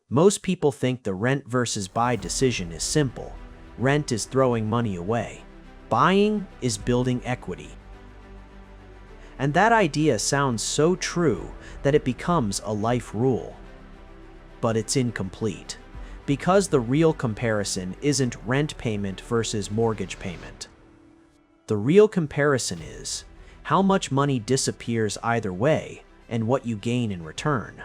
Most people think the rent versus buy decision is simple. Rent is throwing money away. Buying is building equity. And that idea sounds so true that it becomes a life rule. But it's incomplete, because the real comparison isn't rent payment versus mortgage payment. The real comparison is how much money disappears either way and what you gain in return.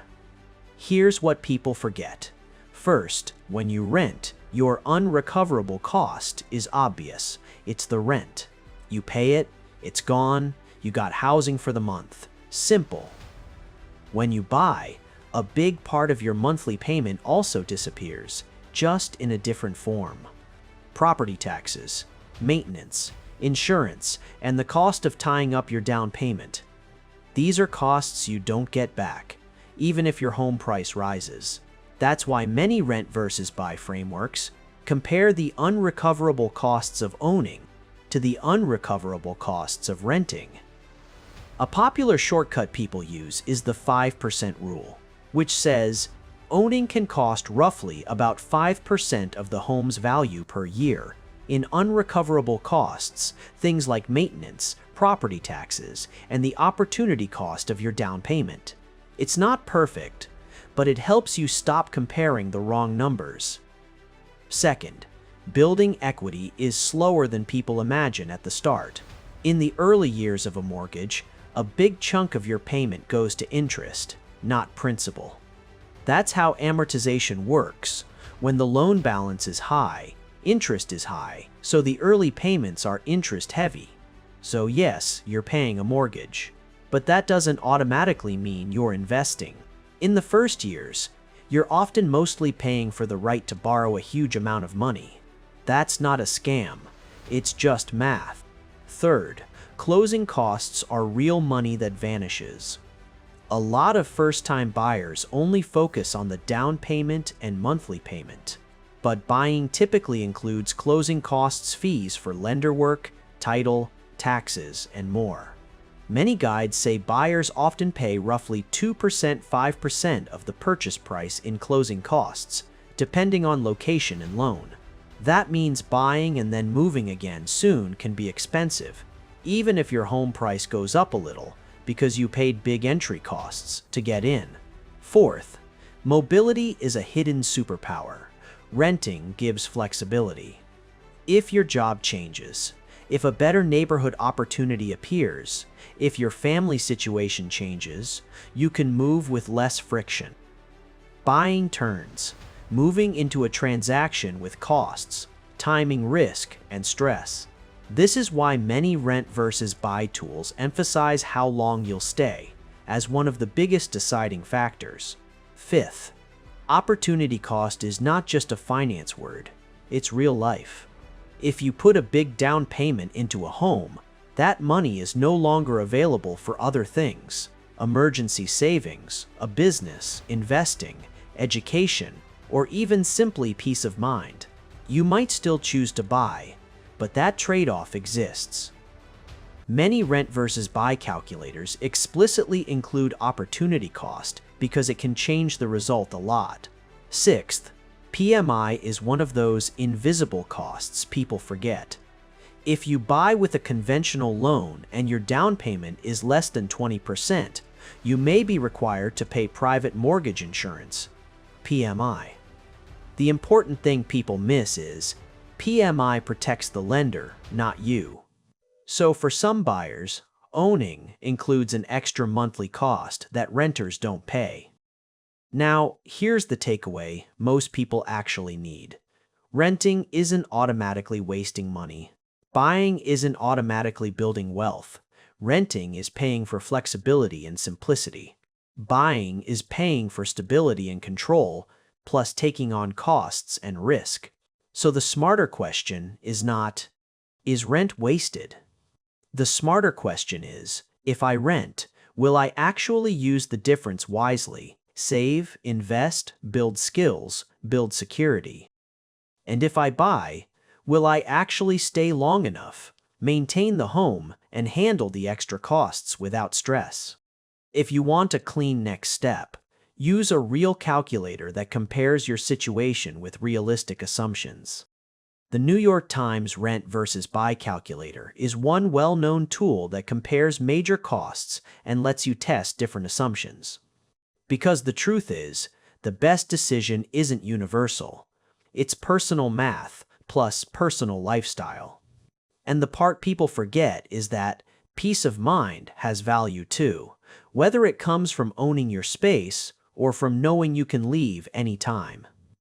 Here's what people forget. First, when you rent, your unrecoverable cost is obvious. It's the rent. You pay it, it's gone, you got housing for the month. Simple. When you buy, a big part of your monthly payment also disappears, just in a different form. Property taxes, maintenance, insurance, and the cost of tying up your down payment. These are costs you don't get back, even if your home price rises. That's why many rent versus buy frameworks compare the unrecoverable costs of owning to the unrecoverable costs of renting. A popular shortcut people use is the 5% rule, which says owning can cost roughly about 5% of the home's value per year in unrecoverable costs, things like maintenance, property taxes, and the opportunity cost of your down payment. It's not perfect, but it helps you stop comparing the wrong numbers. Second, building equity is slower than people imagine at the start. In the early years of a mortgage, a big chunk of your payment goes to interest, not principal. That's how amortization works. When the loan balance is high, interest is high, so the early payments are interest heavy. So yes, you're paying a mortgage, but that doesn't automatically mean you're investing. In the first years, you're often mostly paying for the right to borrow a huge amount of money. That's not a scam, it's just math. Third, closing costs are real money that vanishes. A lot of first-time buyers only focus on the down payment and monthly payment, but buying typically includes closing costs, fees for lender work, title, taxes, and more. Many guides say buyers often pay roughly 2%, 5% of the purchase price in closing costs, depending on location and loan. That means buying and then moving again soon can be expensive, even if your home price goes up a little, because you paid big entry costs to get in. Fourth, mobility is a hidden superpower. Renting gives flexibility. If your job changes, if a better neighborhood opportunity appears, if your family situation changes, you can move with less friction. Buying turns, moving into a transaction with costs, timing, risk, and stress. This is why many rent versus buy tools emphasize how long you'll stay as one of the biggest deciding factors. Fifth, opportunity cost is not just a finance word, it's real life. If you put a big down payment into a home, that money is no longer available for other things: emergency savings, a business, investing, education, or even simply peace of mind. You might still choose to buy, but that trade-off exists. Many rent versus buy calculators explicitly include opportunity cost because it can change the result a lot. Sixth, PMI is one of those invisible costs people forget. If you buy with a conventional loan and your down payment is less than 20%, you may be required to pay private mortgage insurance, PMI. The important thing people miss is PMI protects the lender, not you. So for some buyers, owning includes an extra monthly cost that renters don't pay. Now, here's the takeaway most people actually need. Renting isn't automatically wasting money. Buying isn't automatically building wealth. Renting is paying for flexibility and simplicity. Buying is paying for stability and control, plus taking on costs and risk. So the smarter question is not, is rent wasted? The smarter question is, if I rent, will I actually use the difference wisely, save, invest, build skills, build security? And if I buy, will I actually stay long enough, maintain the home, and handle the extra costs without stress? If you want a clean next step, Use a real calculator that compares your situation with realistic assumptions. The New York Times rent versus buy calculator is one well-known tool that compares major costs and lets you test different assumptions. Because the truth is, the best decision isn't universal. It's personal math plus personal lifestyle. And the part people forget is that peace of mind has value too, whether it comes from owning your space or from knowing you can leave anytime.